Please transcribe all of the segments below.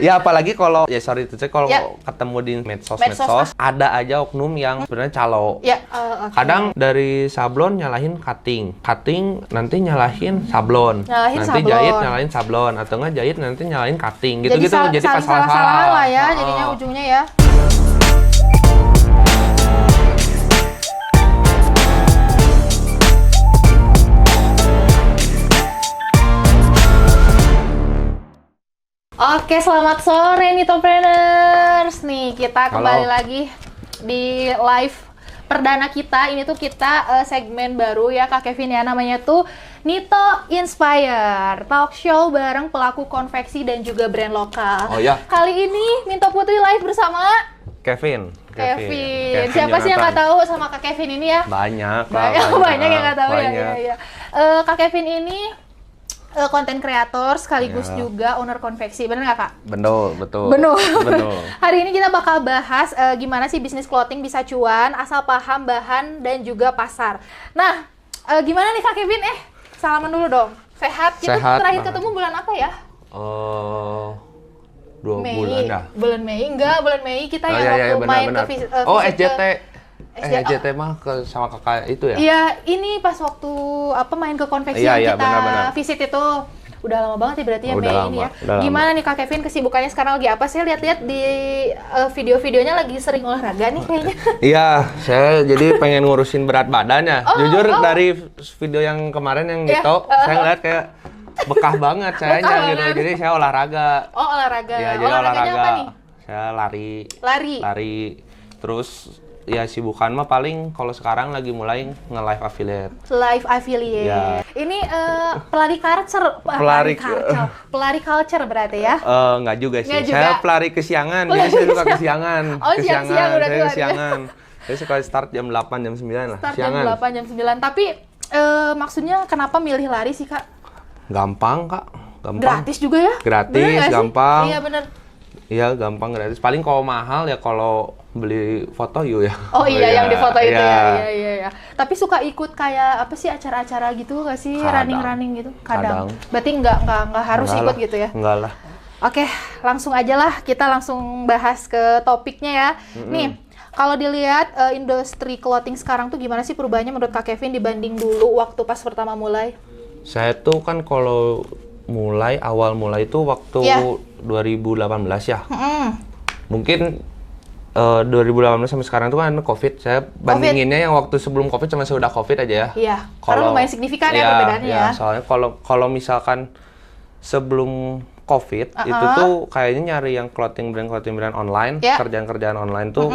Ya apalagi kalau ya sorry itu kalau Ya. ketemu di medsos Medsos, ada aja oknum yang sebenarnya calo. Ya, oke. Kadang dari sablon nyalahin cutting nanti nyalahin sablon, Nyalahin nanti sablon. jahit nyalahin sablon, atau enggak jahit nanti nyalahin cutting Jadi gitu-gitu. Jadi pas salah-salahan lah ya, Heeh. jadinya ujungnya ya. Oke, selamat sore nih Topreneurs. Nih, kita kembali Halo. lagi di live perdana kita. Ini tuh kita segmen baru ya Kak Kevin ya, namanya tuh Nito Inspire, talk show bareng pelaku konveksi dan juga brand lokal. Oh ya. Kali ini Minto Putri live bersama Kevin. Siapa sih yang nggak Jonathan. tahu sama Kak Kevin ini ya? Banyak Banyak yang nggak tahu ya. banyak. Ya. Kak Kevin ini konten kreator sekaligus Ya. juga owner konveksi, bener nggak Kak? Betul. Betul. Betul. Hari ini kita bakal bahas gimana sih bisnis clothing bisa cuan, asal paham bahan dan juga pasar. Nah, gimana nih Kak Kevin? Salaman dulu dong. Sehat? Kita Sehat terakhir banget. ketemu bulan apa ya? 2 bulan dah. Bulan Mei. Enggak, bulan Mei kita yang iya, waktu main benar. ke Oh, visit SJT. SJT. SJT mah sama kakak itu ya? Iya, ini pas waktu main ke konveksi Iya, yang kita benar. visit itu. Udah lama banget ya berarti ya Udah Mei lama, ini ya. udah lama. Gimana nih Kak Kevin kesibukannya sekarang lagi apa? Saya lihat-lihat di video-videonya lagi sering olahraga nih kayaknya. Iya, saya jadi pengen ngurusin berat badannya. Jujur oh. dari video yang kemarin yang Iya, gitu, saya ngeliat kayak bekah banget sayanya Bekah gitu. banget. Jadi saya olahraga. Oh, olahraga. Ya, jadi Olahraganya olahraga. apa nih? Saya lari. Lari. Terus ya sibukan mah paling kalau sekarang lagi mulai nge-live affiliate. Live affiliate. Ya. Ini pelari culture. Pelari culture berarti ya? Enggak juga sih. Nggak juga. Saya pelari kesiangan, jadi saya suka kesiangan. Oh, siang-siang berarti saya lari. kesiangan. Saya suka start jam 8, jam 9 lah, Start siangan. jam 8, jam 9. Tapi maksudnya kenapa milih lari sih Kak? Gampang, Kak. Gampang. Gratis juga ya? Gratis, Bener nggak sih? gampang. Iya bener. Iya, gampang gratis. Paling kalau mahal ya kalau beli foto yuk ya. Oh iya, yang di foto itu iya. ya. Iya. Tapi suka ikut kayak apa sih acara-acara gitu nggak sih? Kadang. Running gitu? Kadang. Berarti nggak harus Enggak ikut lah, gitu ya? Enggak lah. Oke, langsung aja lah kita langsung bahas ke topiknya ya. Nih, kalau dilihat industri clothing sekarang tuh gimana sih perubahannya menurut Kak Kevin dibanding dulu waktu pas pertama mulai? Saya tuh kan kalau awal mulai itu waktu Iya. 2018 ya. Mm-mm. Mungkin 2018 sampai sekarang tuh kan Covid. Saya bandinginnya yang waktu sebelum Covid sama sudah Covid aja ya. Iya, karena lumayan signifikan ya perbedaannya ya. Soalnya kalau misalkan sebelum Covid itu tuh kayaknya nyari yang clothing brand online, Ya. kerjaan-kerjaan online tuh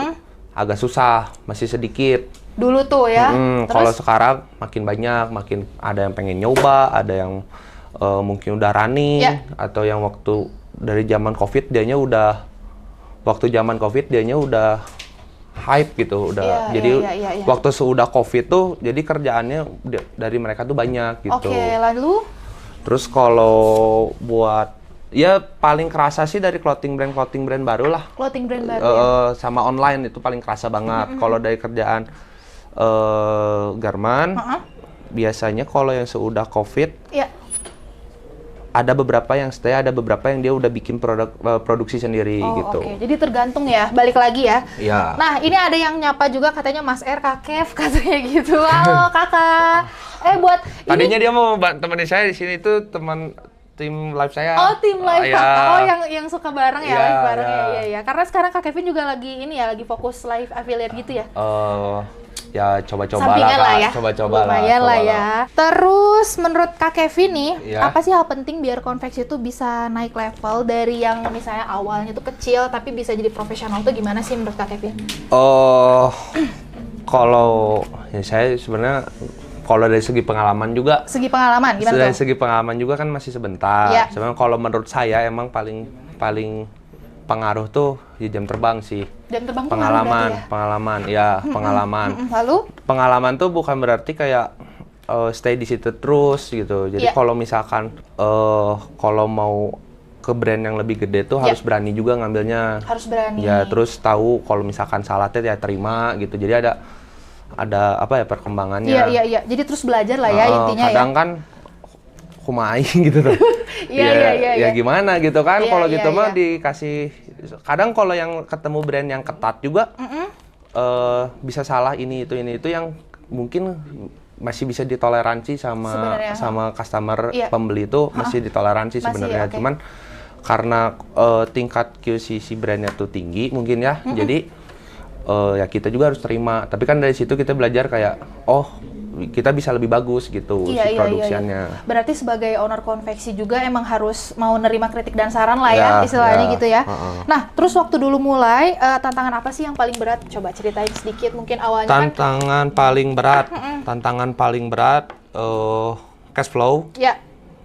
agak susah, masih sedikit. Dulu tuh ya. Kalau sekarang makin banyak, makin ada yang pengen nyoba, ada yang mungkin udah running, Ya. atau yang waktu dari zaman Covid dianya udah hype gitu, udah. Iya, Jadi iya. waktu sudah Covid tuh jadi kerjaannya dari mereka tuh banyak gitu. Oke, lalu? Terus kalau buat ya paling kerasa sih dari clothing brand baru lah. Clothing brand baru ya? Sama online itu paling kerasa banget. Kalau dari kerjaan garment, biasanya kalau yang sudah Covid Iya. ada beberapa yang stay, ada beberapa yang dia udah bikin produksi sendiri gitu. Oke. Jadi tergantung ya, balik lagi ya. Iya. Nah, ini ada yang nyapa juga katanya Mas R, Kak Kev, katanya gitu. Halo kakak. Buat Tadinya ini, dia mau temenin saya di sini tuh teman tim live saya. tim live Iya. kakak. Oh, yang suka bareng ya, Iya, live bareng iya. ya. Iya. Karena sekarang Kak Kevin juga lagi lagi fokus live affiliate gitu ya. Ya coba-coba Sampingan lah, lah Kak. ya. Coba-coba Lumayan lah coba ya. Terus menurut Kak Kevin nih, Iya. apa sih hal penting biar konveksi itu bisa naik level dari yang misalnya awalnya tuh kecil tapi bisa jadi profesional tuh gimana sih menurut Kak Kevin? Kalau ya saya sebenarnya kalau dari segi pengalaman juga, Segi pengalaman gimana dari tuh? segi pengalaman juga kan masih sebentar. Iya. Sebenarnya kalau menurut saya emang paling pengaruh tuh di jam terbang sih. Jam terbang tuh ngaruh berarti ya? Pengalaman. Lalu? Pengalaman tuh bukan berarti kayak stay di situ terus gitu. Jadi Iya. kalau misalkan kalau mau ke brand yang lebih gede tuh Iya. harus berani juga ngambilnya. Harus berani. Ya terus tahu kalau misalkan salah teh ya terima gitu. Jadi ada apa ya perkembannya. Iya. Jadi terus belajar lah ya intinya kadang ya. kan kumaha aing gitu tuh. Ya gimana gitu kan, kalau gitu mah dikasih, kadang kalau yang ketemu brand yang ketat juga bisa salah ini itu yang mungkin masih bisa ditoleransi sama customer pembeli itu masih ditoleransi sebenarnya. Cuman karena tingkat QC si brandnya tuh tinggi mungkin ya, jadi ya kita juga harus terima. Tapi kan dari situ kita belajar kayak kita bisa lebih bagus gitu si produksiannya. Berarti sebagai owner konveksi juga emang harus mau nerima kritik dan saran lah ya istilahnya gitu ya. Nah, terus waktu dulu mulai tantangan apa sih yang paling berat? Coba ceritain sedikit mungkin awalnya. Tantangan paling berat cash flow. Ya.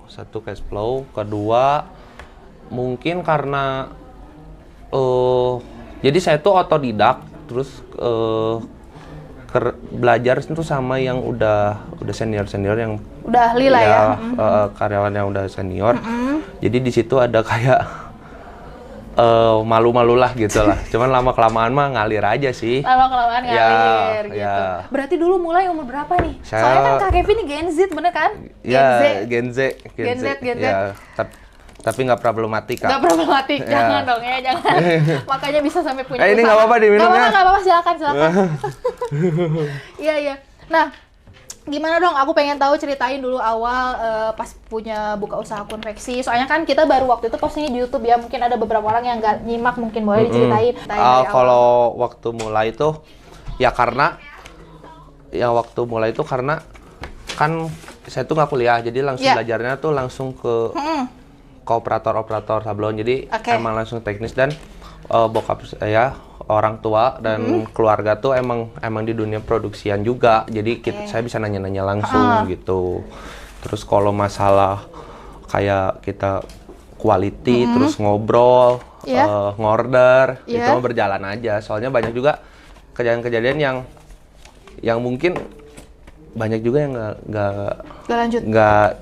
Satu cash flow, kedua mungkin karena jadi saya tuh otodidak, terus belajar itu sama yang udah senior yang udah ahli lah ya. Karyawan yang udah senior. Jadi di situ ada kayak malu-malu lah gitu lah. Cuman lama kelamaan mah ngalir aja sih. Lama kelamaan ngalir gitu. Berarti dulu mulai umur berapa nih? Soalnya kan Kak Kevin nih Gen Z bener kan? Gen Z. Ya, tapi nggak problematik, Kak. Nggak problematik, jangan dong ya, jangan. Makanya bisa sampai punya usaha. Ini nggak apa-apa diminumnya. Nggak apa-apa, silakan. Iya. Nah, gimana dong? Aku pengen tahu, ceritain dulu awal pas punya buka usaha konveksi. Soalnya kan kita baru waktu itu postingnya di YouTube ya. Mungkin ada beberapa orang yang nggak nyimak, mungkin boleh diceritain. Kalau waktu mulai itu, karena kan saya tuh nggak kuliah, jadi langsung belajarnya tuh langsung ke operator sablon, jadi emang langsung teknis. Dan bokap saya, orang tua dan keluarga tuh emang di dunia produksian juga, jadi saya bisa nanya-nanya langsung gitu. Terus kalau masalah kayak kita quality, terus ngobrol, ngorder, itu mah berjalan aja. Soalnya banyak juga kejadian-kejadian yang mungkin banyak juga yang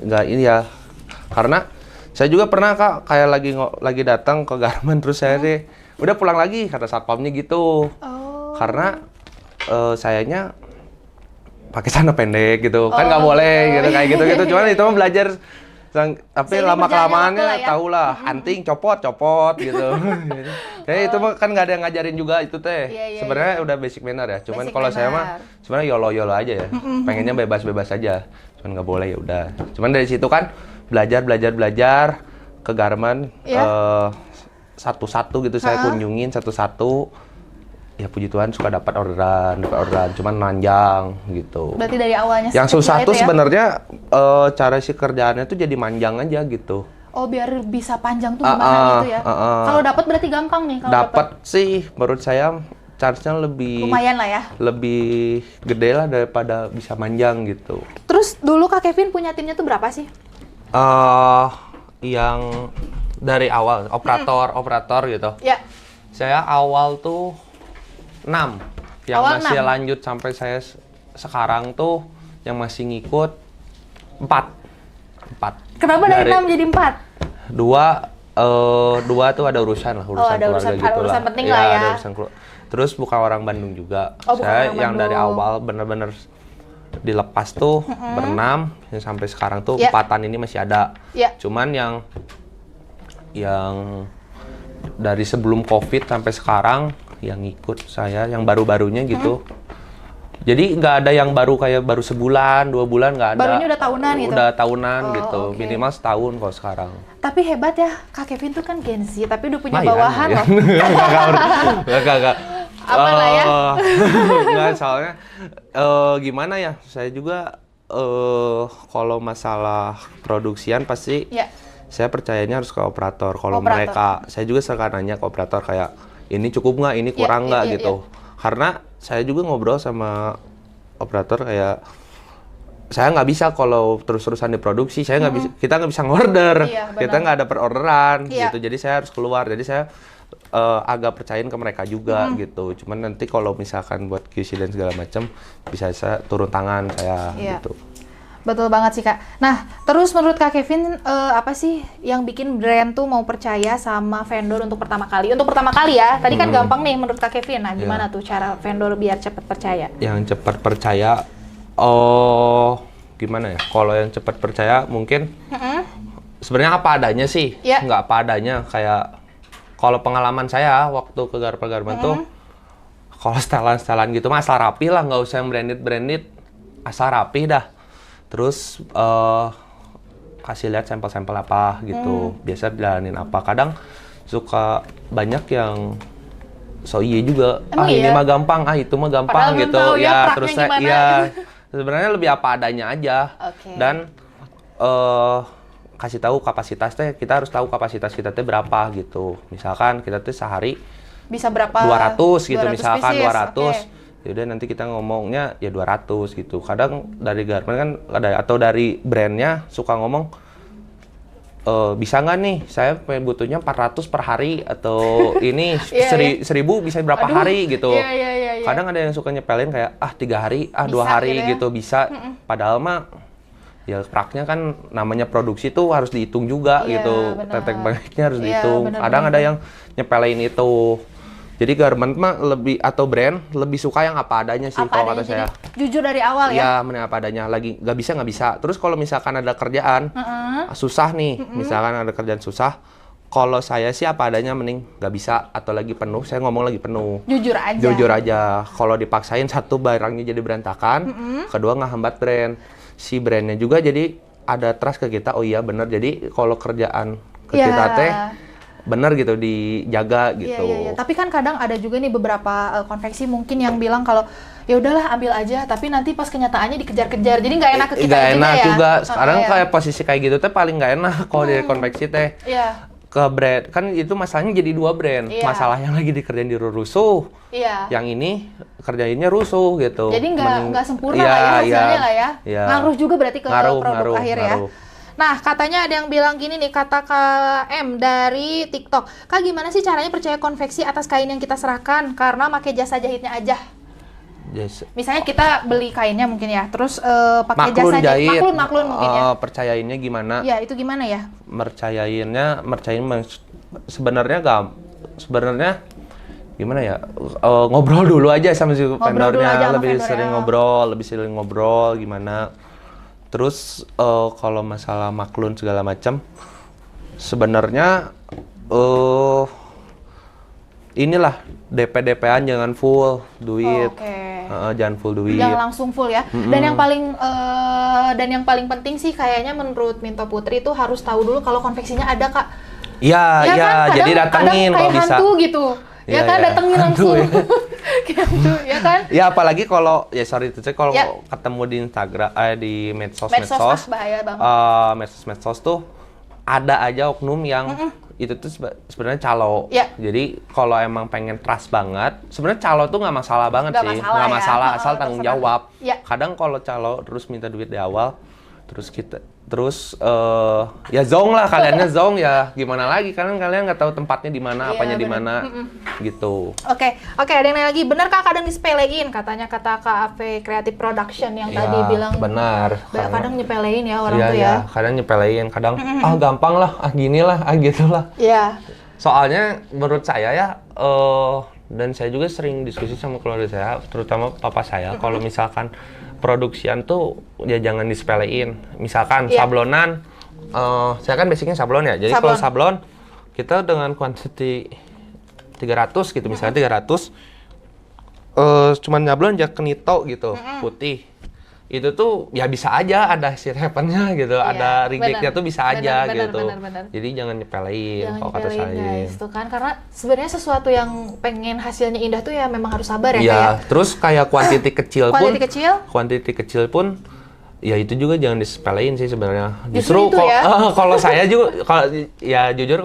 nggak ini ya, karena saya juga pernah, Kak, kayak lagi datang ke garmen, terus saya udah pulang lagi kata satpamnya gitu. Karena sayanya pakai celana pendek gitu, kan nggak boleh gitu, kayak gitu. Cuman itu mah belajar, tapi lama kelamaannya tahu lah, anting copot gitu. Kayak itu mah kan nggak ada yang ngajarin juga itu teh. Sebenarnya udah basic manner ya. Cuman kalau saya mah sebenarnya yolo aja ya, pengennya bebas aja. Cuman nggak boleh, ya udah. Cuman dari situ kan belajar ke garmen satu-satu gitu, saya kunjungin satu-satu. Ya puji Tuhan suka dapat orderan, cuman manjang gitu. Berarti dari awalnya yang susah tuh sebenarnya cara si kerjaannya tuh jadi manjang aja gitu. Oh, biar bisa panjang tuh gimana gitu ya. Kalau dapat berarti gampang nih kalau dapat sih menurut saya charge-nya lebih lumayan lah ya. Lebih gede lah daripada bisa manjang gitu. Terus dulu Kak Kevin punya timnya tuh berapa sih? Yang dari awal operator gitu. Ya. Saya awal tuh 6. Yang awal masih 6. lanjut sampai saya sekarang tuh yang masih ngikut 4. Kenapa dari 6 jadi 4? Dua tuh ada urusan keluarga gitu lah. Urusan penting lah ya. Ada urusan terus bukan orang Bandung juga. Saya yang dari awal bener-bener dilepas tuh berenam, sampai sekarang tuh 4-an ini masih ada. Cuman yang dari sebelum COVID sampai sekarang yang ikut saya yang baru-barunya gitu. Jadi nggak ada yang baru sebulan, 2 bulan, nggak ada. Barunya udah tahunan gitu? Udah tahunan gitu, minimal setahun kalau sekarang. Tapi hebat ya, Kak Kevin tuh kan Gen Z, tapi udah punya bawahan loh. Enggak. Apa lah ya? Enggak, soalnya gimana ya, saya juga kalau masalah produksian pasti saya percayanya harus ke operator. Kalau mereka, saya juga suka nanya ke operator kayak, ini cukup nggak, ini kurang nggak gitu. Karena saya juga ngobrol sama operator kayak, saya nggak bisa kalau terus-terusan diproduksi, kita nggak bisa ngorder, kita nggak ada perorderan gitu. Jadi saya harus keluar. Jadi saya agak percayain ke mereka juga gitu. Cuman nanti kalau misalkan buat QC dan segala macam, bisa saya turun tangan saya gitu. Betul banget sih, Kak. Nah, terus menurut Kak Kevin, apa sih yang bikin brand tuh mau percaya sama vendor untuk pertama kali? Untuk pertama kali ya, tadi kan gampang nih menurut Kak Kevin. Nah, gimana tuh cara vendor biar cepat percaya? Yang cepat percaya, gimana ya? Kalau yang cepat percaya mungkin sebenarnya apa adanya sih, nggak apa adanya. Kayak kalau pengalaman saya waktu ke garment tuh, kalau setelan gitu mah asal rapi lah, nggak usah yang branded, asal rapi dah. Terus kasih lihat sampel-sampel apa gitu, biasa jalanin apa. Kadang suka banyak yang so iya juga, ini mah gampang, itu mah gampang. Padahal gitu ya. Terus sebenarnya lebih apa adanya aja. Dan kasih tahu kapasitasnya, kita harus tahu kapasitas kita tuh berapa gitu. Misalkan kita tuh sehari bisa berapa, 200 gitu, 200 misalkan pieces. 200. Yaudah nanti kita ngomongnya ya 200 gitu. Kadang dari garment kan ada, atau dari brandnya suka ngomong, bisa nggak nih, saya butuhnya 400 per hari, atau ini 1000 bisa berapa hari gitu. Kadang ada yang suka nyepelin kayak 3 hari, 2 hari gitu bisa. Padahal mah ya praknya kan namanya produksi tuh harus dihitung juga gitu. Tetek bengeknya harus dihitung. Kadang ada yang nyepelin itu. Jadi garment mah lebih, atau brand lebih suka yang apa adanya sih kalau kata saya. Jujur dari awal ya? Iya, mending apa adanya. Lagi nggak bisa. Terus kalau misalkan ada kerjaan susah nih, misalkan ada kerjaan susah, kalau saya sih apa adanya mending nggak bisa, atau lagi penuh, saya ngomong lagi penuh. Jujur aja. Kalau dipaksain, satu barangnya jadi berantakan, kedua ngehambat brand. Si brandnya juga jadi ada trust ke kita, oh iya bener, jadi kalau kerjaan ke kita teh bener gitu, dijaga gitu. Tapi kan kadang ada juga nih beberapa konveksi mungkin yang bilang kalau ya udahlah ambil aja, tapi nanti pas kenyataannya dikejar-kejar, jadi nggak enak ke kita juga. Sekarang kayak posisi kayak gitu teh paling nggak enak kalau di konveksi teh. Ke brand kan itu masalahnya jadi 2 brand. Masalah yang lagi dikerjain di rusuh, yang ini kerjainnya rusuh gitu. Jadi nggak sempurna lah ya hasilnya lah ya. Ngaruh juga berarti ke produk akhir ya. Nah, katanya ada yang bilang gini nih, kata Kak M dari TikTok, Kak gimana sih caranya percaya konveksi atas kain yang kita serahkan karena pakai jasa jahitnya aja? Misalnya kita beli kainnya mungkin ya, terus pakai jasa jahit, maklun mungkin ya. Percayainnya gimana? Ya, itu gimana ya? Mercayain sebenarnya gimana ya? Ngobrol dulu aja sama si vendornya, lebih sering ngobrol gimana. Terus kalau masalah maklun segala macam, sebenarnya inilah DP-DP-an jangan full duit. Jangan full duit. Jangan langsung full ya. Dan yang paling penting sih kayaknya menurut Minto Putri itu harus tahu dulu kalau konveksinya ada, Kak. Iya, kan? Jadi datengin kalau bisa. Hantu gitu. Ya kan, datengin langsung. Gitu, ya kan? Ya apalagi kalau kalau ketemu di Instagram, di medsos, bahaya banget. Medsos tuh ada aja oknum yang itu tuh sebenarnya calo. Jadi kalau emang pengen trust banget, sebenarnya calo tuh nggak masalah banget sih, nggak masalah asal tanggung jawab. Kadang kalau calo terus minta duit di awal, terus ya zong lah, kaliannya zong ya, gimana lagi, kalian nggak tahu tempatnya di mana, apanya di mana gitu. Oke, ada yang nanya lagi, benar Kak kadang disepelein, katanya kata Kak Ave Creative Production yang tadi bilang. Benar. Kadang nyepelein ya orang tuh ya. Kadang nyepelein, kadang gampang lah, gini lah, gitulah. Soalnya menurut saya ya, dan saya juga sering diskusi sama keluarga saya, terutama papa saya, kalau misalkan produksian tuh ya jangan disepelein. Misalkan sablonan, saya kan basicnya sablon ya. Jadi kalau sablon kita dengan quantity 300 gitu, misalnya 300, cuman nyablon aja kenito gitu, putih. Itu tuh ya bisa aja ada sheet happen-nya gitu, ada reject-nya tuh bisa aja gitu. Bener. Jadi jangan nyepelein kalau kata saya. Guys, tuh kan, karena sebenarnya sesuatu yang pengen hasilnya indah tuh ya memang harus sabar ya. Iya, terus kayak quantity kecil pun ya itu juga jangan disepelein sih sebenarnya. Justru kalau saya juga, jujur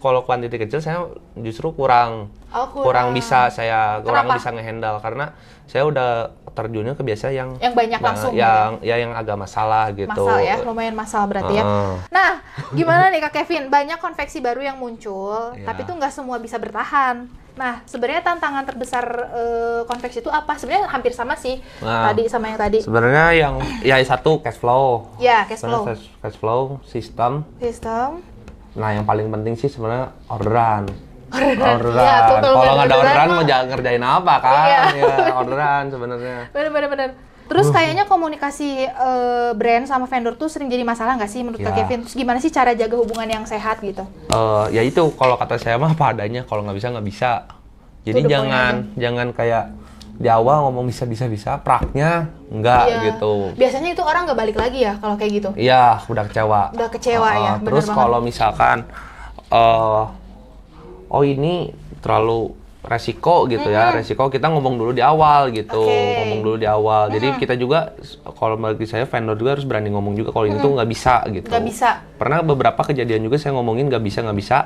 kalau quantity kecil saya justru kurang bisa ngehandle, karena saya udah terjunnya ke biasa yang banyak langsung yang agak masalah gitu. Lumayan masalah berarti ya. Nah, gimana nih Kak Kevin? Banyak konveksi baru yang muncul, tapi tuh nggak semua bisa bertahan. Nah, sebenarnya tantangan terbesar konveksi itu apa? Sebenarnya hampir sama sih tadi sama yang tadi. Sebenarnya yang satu cash flow. Cash flow, sistem. Nah, yang paling penting sih sebenarnya orderan. Kalau nggak ada orderan mau jangan ngerjain apa kan? Orderan sebenarnya. Bener. Terus kayaknya komunikasi brand sama vendor tuh sering jadi masalah nggak sih menurut Kak Kevin? Terus gimana sih cara jaga hubungan yang sehat gitu? Ya itu kalau kata saya mah apa adanya, kalau nggak bisa nggak bisa. Jadi jangan kayak di awal ngomong bisa, praknya enggak gitu. Biasanya itu orang nggak balik lagi ya kalau kayak gitu? Iya, udah kecewa. Udah kecewa ya, bener terus kalau misalkan, ini terlalu resiko gitu ya, resiko kita ngomong dulu di awal gitu, ngomong dulu di awal. Jadi kita juga, kalau bagi saya vendor juga harus berani ngomong juga kalau ini tuh nggak bisa gitu. Nggak bisa. Pernah beberapa kejadian juga saya ngomongin nggak bisa.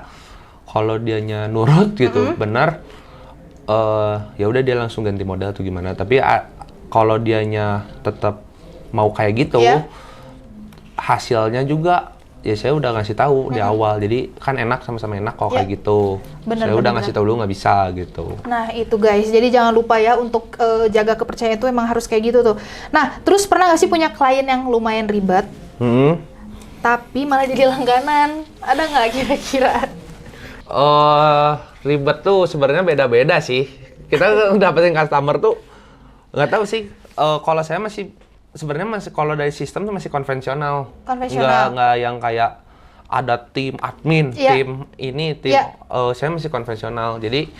Kalau dianya nurut gitu, benar. Ya udah dia langsung ganti modal atau gimana. Tapi kalau dianya tetap mau kayak gitu, hasilnya juga ya saya udah ngasih tahu di awal. Jadi kan enak, sama-sama enak kalau kayak gitu. Saya udah ngasih tahu dulu nggak bisa gitu. Nah itu guys, jadi jangan lupa ya untuk jaga kepercayaan itu emang harus kayak gitu tuh. Nah terus pernah nggak sih punya klien yang lumayan ribet, tapi malah jadi langganan? Ada nggak kira-kira? Ribet tuh sebenarnya beda-beda sih. Kita dapetin customer tuh nggak tahu sih. Kalau saya sebenarnya kalau dari sistem tuh masih konvensional. Nggak yang kayak ada tim admin, tim ini, tim. Saya masih konvensional. Jadi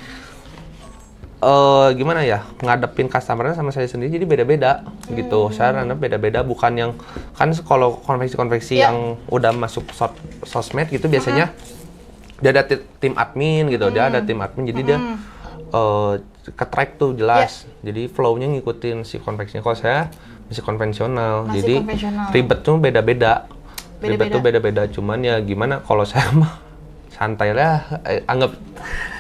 gimana ya, ngadepin customernya sama saya sendiri jadi beda-beda gitu. Saya anggap beda-beda, bukan yang kan kalau konveksi-konveksi yang udah masuk sosmed gitu biasanya. Dia ada tim admin gitu, dia ada tim admin, jadi dia ke-track tuh jelas. Jadi flow-nya ngikutin si konveksinya. Kalau saya masih konvensional, jadi ribet tuh beda-beda. Ribet tuh beda-beda, cuman ya gimana, kalau saya mah santai lah, anggap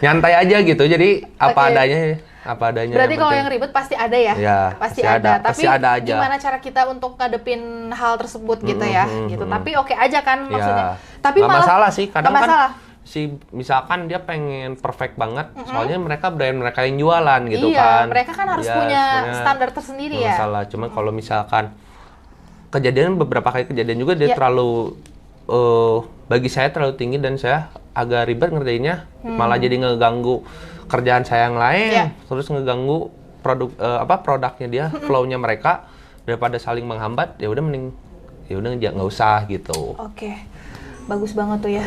nyantai aja gitu. Jadi apa adanya. Berarti kalau yang ribet pasti ada ya? Pasti ada. Tapi pasti ada aja. Gimana cara kita untuk ngadepin hal tersebut gitu ya? Gitu. Tapi oke aja kan maksudnya. Tapi nggak malah masalah sih, kadang kan misalkan dia pengen perfect banget, soalnya brand mereka yang jualan gitu kan. Iya, mereka kan harus punya standar tersendiri ya. Masalah, cuma kalau misalkan beberapa kali kejadian juga dia terlalu, bagi saya terlalu tinggi dan saya agak ribet ngerjainnya, malah jadi ngeganggu kerjaan saya yang lain, terus ngeganggu produknya dia, flow-nya mereka, daripada saling menghambat, ya udah mending nggak usah gitu. Oke. Bagus banget tuh ya.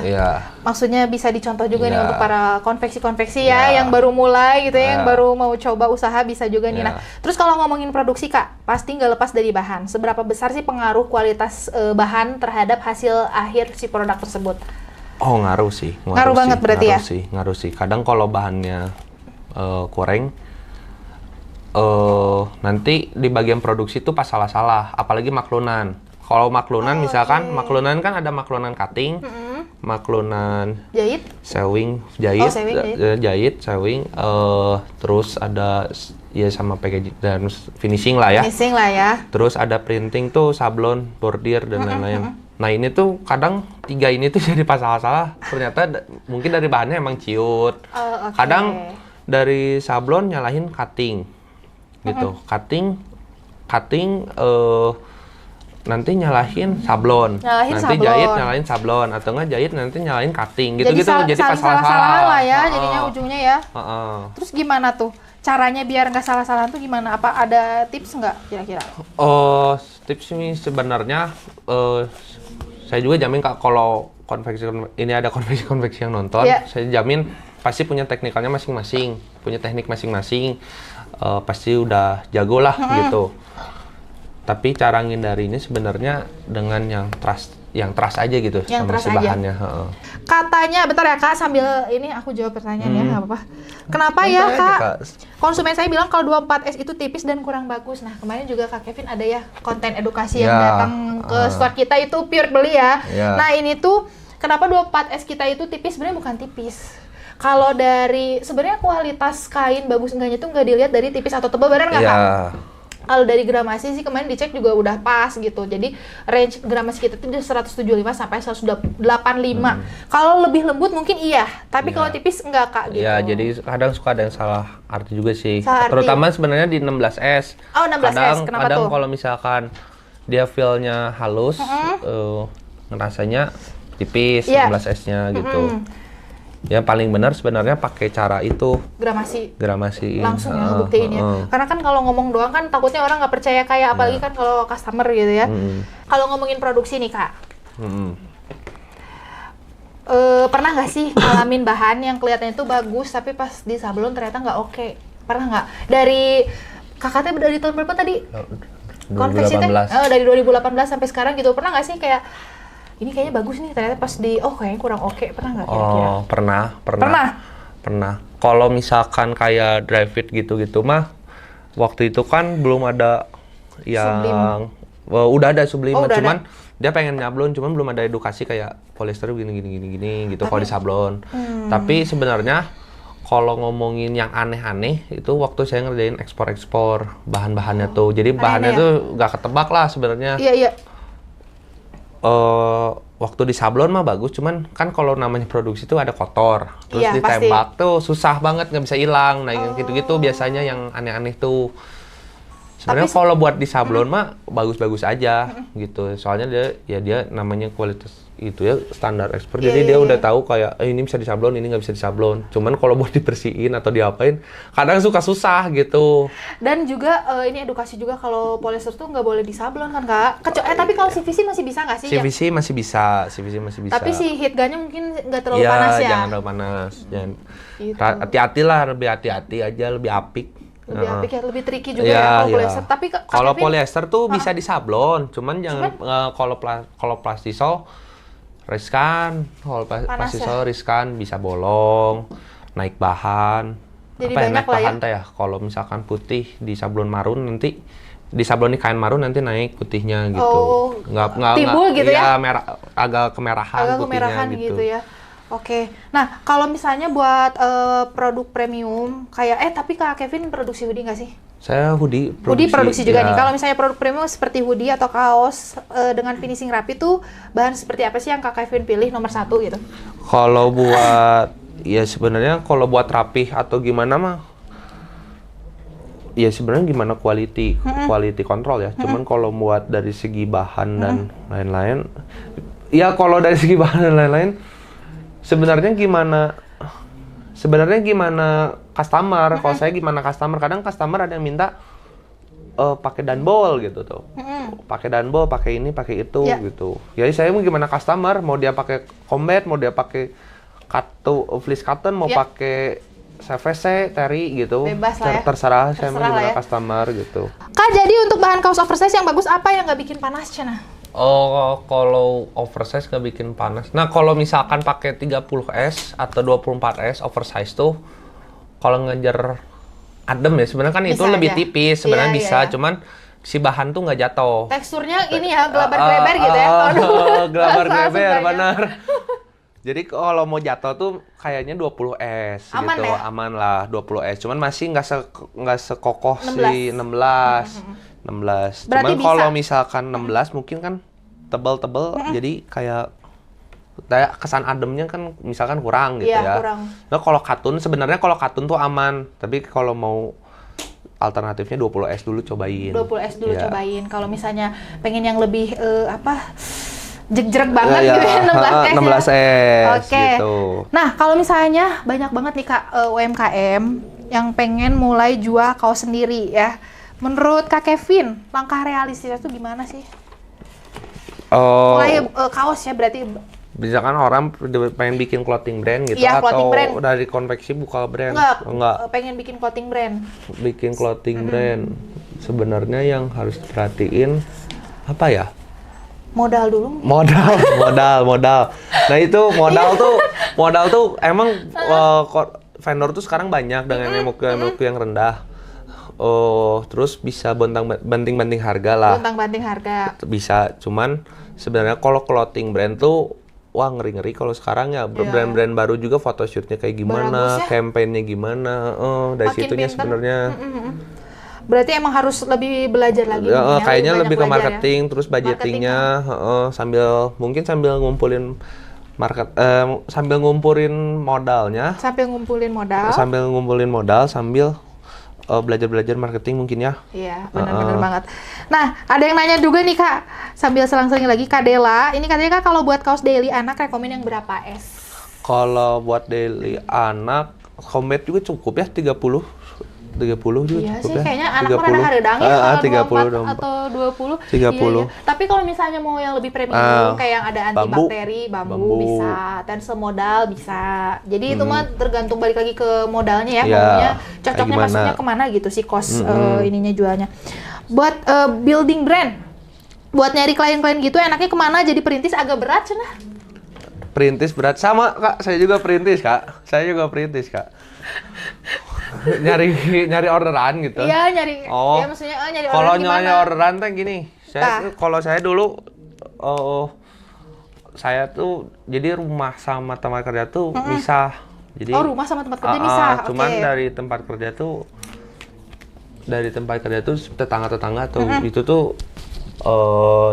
Maksudnya bisa dicontoh juga nih untuk para konveksi-konveksi ya yang baru mulai gitu ya, yang baru mau coba usaha bisa juga nih. Nah, terus kalau ngomongin produksi Kak, pasti nggak lepas dari bahan. Seberapa besar sih pengaruh kualitas bahan terhadap hasil akhir si produk tersebut? Oh, ngaruh sih. Ngaruh banget berarti ya? Ngaruh sih. Kadang kalau bahannya kurang, nanti di bagian produksi tuh pas salah-salah, apalagi maklunan. Kalau maklunan misalkan, maklunan kan ada maklunan cutting, maklunan jahit, sewing, jahit, sewing, terus ada ya sama packaging dan finishing lah ya. Terus ada printing tuh, sablon, bordir dan lain-lain. Nah ini tuh kadang 3 ini tuh jadi pas salah-salah, ternyata mungkin dari bahannya emang ciut. Kadang dari sablon nyalahin cutting, gitu. Cutting, nanti nyalahin sablon, jahit nyalahin sablon, atau enggak jahit nanti nyalahin cutting, gitu-gitu. Jadi pas salah-salah lah ya, jadinya ujungnya ya. Terus gimana tuh caranya biar nggak salah-salah tuh gimana? Apa ada tips nggak kira-kira? Tips ini sebenarnya saya juga jamin Kak, kalau ini ada konveksi yang nonton, saya jamin pasti punya teknikalnya masing-masing, punya teknik masing-masing, pasti udah jago lah gitu. Tapi cara ngindarinya sebenarnya dengan yang trust aja gitu, sama si bahannya. Katanya, bentar ya Kak, sambil ini aku jawab pertanyaannya, nggak apa-apa. Kenapa ya Kak? Konsumen saya bilang kalau 24S itu tipis dan kurang bagus. Nah kemarin juga Kak Kevin ada ya konten edukasi yang datang ke store kita, itu pure beli ya. Nah ini tuh kenapa 24S kita itu tipis? Sebenarnya bukan tipis. Kalau dari sebenarnya kualitas kain bagus enggaknya tuh nggak dilihat dari tipis atau tebal, benar nggak Kak? Kalau dari gramasi sih kemarin dicek juga udah pas gitu. Jadi range gramasi kita itu di 175 sampai 185. Kalau lebih lembut mungkin iya, tapi kalau tipis enggak Kak gitu. Iya, jadi kadang suka ada yang salah arti juga sih. Terutama sebenarnya di 16S. Oh, 16S. Kenapa kadang tuh? Kalau misalkan dia feel-nya halus, ngerasanya tipis 16S-nya gitu. Ya paling benar sebenarnya pakai cara itu. Gramasi. Langsung buktiin ya. Karena kan kalau ngomong doang kan takutnya orang nggak percaya kayak apalagi kan kalau customer gitu ya. Kalau ngomongin produksi nih Kak. Pernah nggak sih ngalamin bahan yang kelihatannya itu bagus tapi pas di sablon ternyata nggak oke? Pernah nggak? Dari kakaknya dari tahun berapa tadi? 2018. Dari 2018 sampai sekarang gitu. Pernah nggak sih kayak ini kayaknya bagus nih, ternyata pas kayaknya kurang oke, pernah nggak kira-kira? Pernah. Kalau misalkan kayak dry fit gitu-gitu mah, waktu itu kan belum ada yang udah ada Sublime, cuman dia pengen nyablon, cuman belum ada edukasi kayak polyester gini gitu kalau di sablon. Tapi sebenarnya kalau ngomongin yang aneh-aneh itu waktu saya ngerjain ekspor bahan-bahannya tuh, jadi bahannya tuh nggak ketebak lah sebenarnya. Iya. Waktu di sablon mah bagus, cuman kan kalau namanya produksi tuh ada kotor, terus ditembak tuh susah banget, nggak bisa hilang. Nah yang gitu-gitu biasanya yang aneh-aneh tuh. Sebenarnya kalau buat di sablon mah bagus-bagus aja gitu, soalnya dia namanya kualitas itu ya standar ekspor, jadi dia udah tahu kayak ini bisa disablon, ini nggak bisa disablon. Cuman kalau buat dibersihin atau diapain kadang suka susah gitu. Dan juga ini edukasi juga kalau polyester tuh nggak boleh disablon kan Kak? Tapi kalau CVC masih bisa nggak sih? CVC masih bisa. Tapi si heat gun-nya mungkin nggak terlalu panas ya? Jangan terlalu panas. Gitu. Hati-hati lah, lebih hati-hati aja, lebih apik. Lebih tricky juga ya kalau polyester. Tapi kalau polyester tuh bisa disablon, cuman jangan kalau plastisol riskan, kalau plastisol riskan bisa bolong, naik bahan. Jadi naik bahan teh ya? Kalau misalkan putih di sablon marun nanti di sablon kain marun nanti naik putihnya gitu. Nggak timbul gitu ya? Merah, agak kemerahan putihnya gitu ya. Oke. Nah, kalau misalnya buat produk premium kayak tapi Kak Kevin produksi hoodie nggak sih? Saya hoodie produksi juga nih. Kalau misalnya produk premium seperti hoodie atau kaos dengan finishing rapi tuh bahan seperti apa sih yang Kak Kevin pilih nomor 1 gitu? Kalau buat ya sebenarnya kalau buat rapih atau gimana mah ya sebenarnya gimana quality control ya. Cuman kalau buat dari segi bahan dan lain-lain, ya kalau dari segi bahan dan lain-lain sebenarnya gimana customer. Kalau saya gimana customer, kadang customer ada yang minta pakai danbol gitu tuh. Pakai danbol, pakai ini, pakai itu gitu. Jadi saya mau gimana customer, mau dia pakai combat, mau dia pakai fleece cotton, mau pakai CVC, teri gitu. Bebas lah ya. Terserah saya mau gimana customer gitu. Kak, jadi untuk bahan kaos oversize yang bagus apa yang nggak bikin panas Cina? Kalau oversize nggak bikin panas. Nah, kalau misalkan pakai 30S atau 24S oversize tuh, kalau ngejar adem ya, sebenarnya kan itu lebih tipis, sebenarnya bisa, cuman si bahan tuh nggak jatuh. Teksturnya ini ya, gelabar-geleber gitu ya. Gelabar-geleber, benar. Jadi kalau mau jatuh tuh kayaknya 20S aman gitu, ya? Aman lah 20S. Cuman masih nggak sekokoh si 16. Cuman kalau misalkan 16 mungkin kan tebel-tebel, jadi kayak kesan ademnya kan misalkan kurang gitu ya. Kurang. Nah kalau katun tuh aman, tapi kalau mau alternatifnya 20S dulu cobain. 20S dulu cobain. Kalau misalnya pengen yang lebih jeg-jeg banget gitu ya, 16S gitu. Nah, kalau misalnya banyak banget nih Kak UMKM yang pengen mulai jual kaos sendiri ya. Menurut Kak Kevin, langkah realistisnya itu gimana sih? Mulai kaos ya berarti. Misalkan orang pengen bikin clothing brand gitu atau dari konveksi buka brand? Enggak. Pengen bikin clothing brand. Bikin clothing brand. Sebenarnya yang harus diperhatiin apa ya? Modal dulu. Modal. Nah itu modal tuh emang vendor tuh sekarang banyak dengan MOQ yang rendah. Terus bisa banting-banting harga lah. Banting-banting harga. Bisa, cuman sebenarnya kalau clothing brand tuh wah ngeri-ngeri kalau sekarang ya. Brand-brand baru juga photoshootnya kayak gimana, campaign-nya gimana, dari situnya sebenarnya. Berarti emang harus lebih belajar lagi. Kayaknya lebih ke marketing, terus budgetingnya, sambil ngumpulin sambil ngumpulin modalnya. Sambil ngumpulin modal, sambil belajar marketing mungkin ya. Iya, benar banget. Nah, ada yang nanya juga nih Kak, sambil selang-seling lagi Kak Dela, ini katanya Kak kalau buat kaos daily anak rekomen yang berapa S? Kalau buat daily anak, homemade juga cukup ya 30 juga iya cukup sih, ya. kayaknya anak mah rada hareudang ya kalau 24 atau 20. 30. Iya, iya. Tapi kalau misalnya mau yang lebih premium kayak yang ada antibakteri, bambu bisa, tensel modal bisa. Jadi itu mah tergantung balik lagi ke modalnya ya, maunya cocoknya masuknya kemana gitu sih kos ininya jualnya. Buat building brand, buat nyari klien-klien gitu enaknya kemana? Jadi perintis agak berat cenah. Perintis berat sama Kak, saya juga perintis Kak. nyari orderan gitu. Iya, nyari. Oh. Ya maksudnya nyari orderan Kalau gimana? nyari orderan tuh gini. Kalau saya dulu saya tuh jadi rumah sama tempat kerja tuh misah. Jadi rumah sama tempat kerja misah. Cuman dari tempat kerja tuh tetangga-tetangga tuh itu tuh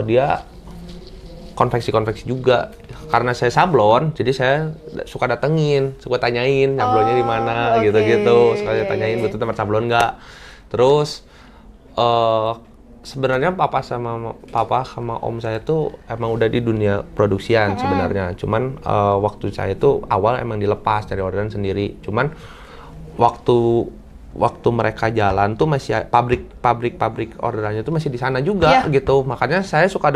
dia konveksi juga. Karena saya sablon, jadi saya suka datengin, suka tanyain sablonnya di mana, gitu-gitu. Suka tanyain butuh tempat sablon nggak. Terus sebenarnya papa sama om saya tuh emang udah di dunia produksian sebenarnya. Cuman waktu saya tuh awal emang dilepas dari orderan sendiri. Cuman waktu mereka jalan tuh masih pabrik orderannya tuh masih di sana juga gitu. Makanya saya suka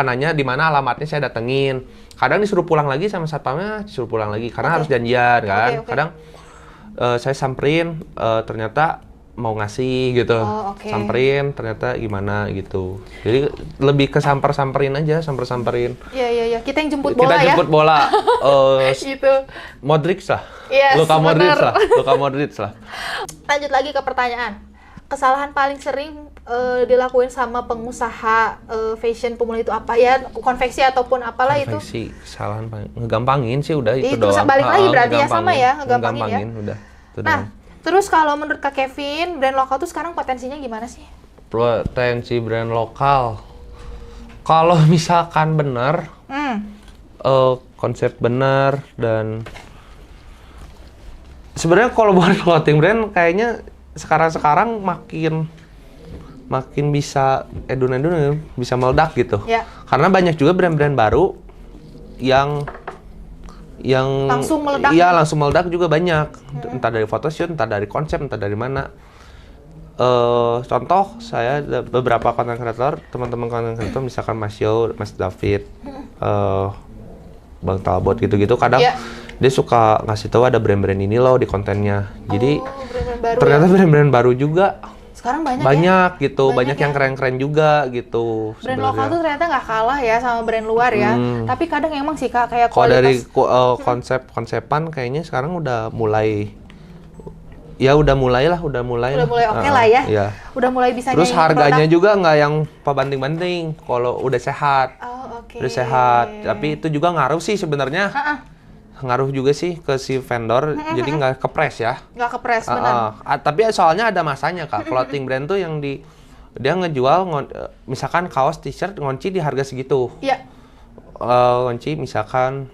nanya di mana alamatnya, saya datengin. Kadang disuruh pulang lagi sama satpamnya, disuruh pulang lagi karena harus janjian kan. Kadang saya samperin ternyata mau ngasih gitu. Samperin ternyata gimana gitu. Jadi lebih ke samperin aja, samperin. Iya. Kita yang jemput bola ya. Kita jemput bola. Gitu. Modric lah. Yes, Luka Modric lah. Lanjut lagi ke pertanyaan. Kesalahan paling sering dilakuin sama pengusaha fashion pemula itu apa ya? Konveksi ataupun apalah itu? Konveksi, kesalahan paling ngegampangin sih udah itu doang. Itu balik lagi berarti ya sama ya, ngegampangin ya. Udah. Nah, terus kalau menurut Kak Kevin, brand lokal tuh sekarang potensinya gimana sih? Potensi brand lokal. Kalau misalkan benar, konsep benar dan sebenarnya kalau buat clothing brand kayaknya sekarang makin bisa edun bisa meledak gitu. Karena banyak juga brand-brand baru yang langsung meledak. Iya, langsung meledak juga banyak. Entah dari photoshoot, entah dari konsep, entah dari mana. Contoh saya beberapa content creator, teman-teman content creator misalkan Mas Yo, Mas David, Bang Talbot gitu-gitu kadang dia suka ngasih tahu ada brand-brand ini loh di kontennya. Jadi ternyata brand-brand baru juga sekarang banyak gitu, banyak yang keren-keren juga gitu. Brand lokal tuh ternyata nggak kalah ya sama brand luar ya. Tapi kadang emang sih Kak kayak kalau dari konsep-konsepan kayaknya sekarang udah mulai oke lah ya. Iya. Udah mulai bisa. Terus harganya juga nggak yang pabanding-banding kalau udah sehat. Udah sehat. Tapi itu juga ngaruh sih sebenarnya. Ngaruh juga sih ke si vendor, jadi nggak kepres ya. Nggak kepres, benar. Tapi soalnya ada masanya Kak, clothing brand tuh yang dia ngejual, misalkan kaos t-shirt ngunci di harga segitu. Iya. Ngunci misalkan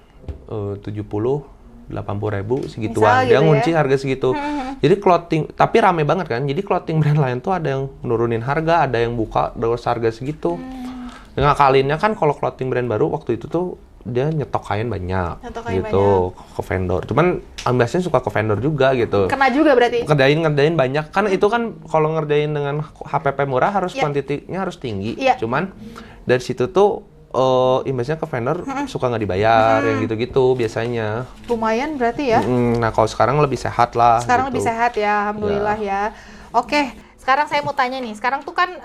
80-80 ribu segituan, dia ngunci harga segitu. Jadi clothing, tapi rame banget kan, jadi clothing brand lain tuh ada yang nurunin harga, ada yang buka dengan harga segitu. Ngakalinnya kan kalau clothing brand baru waktu itu tuh dia nyetok kain banyak gitu ke vendor. Cuman ambasnya suka ke vendor juga gitu. Kena juga berarti. Ngerjain banyak. Kan itu kan kalau ngerjain dengan HPP murah harus kuantitinya harus tinggi. Cuman dari situ tuh imbasnya ke vendor suka nggak dibayar yang gitu-gitu biasanya. Lumayan berarti ya. Nah kalau sekarang lebih sehat lah. Sekarang lebih sehat ya, alhamdulillah ya. Oke. Sekarang saya mau tanya nih, sekarang tuh kan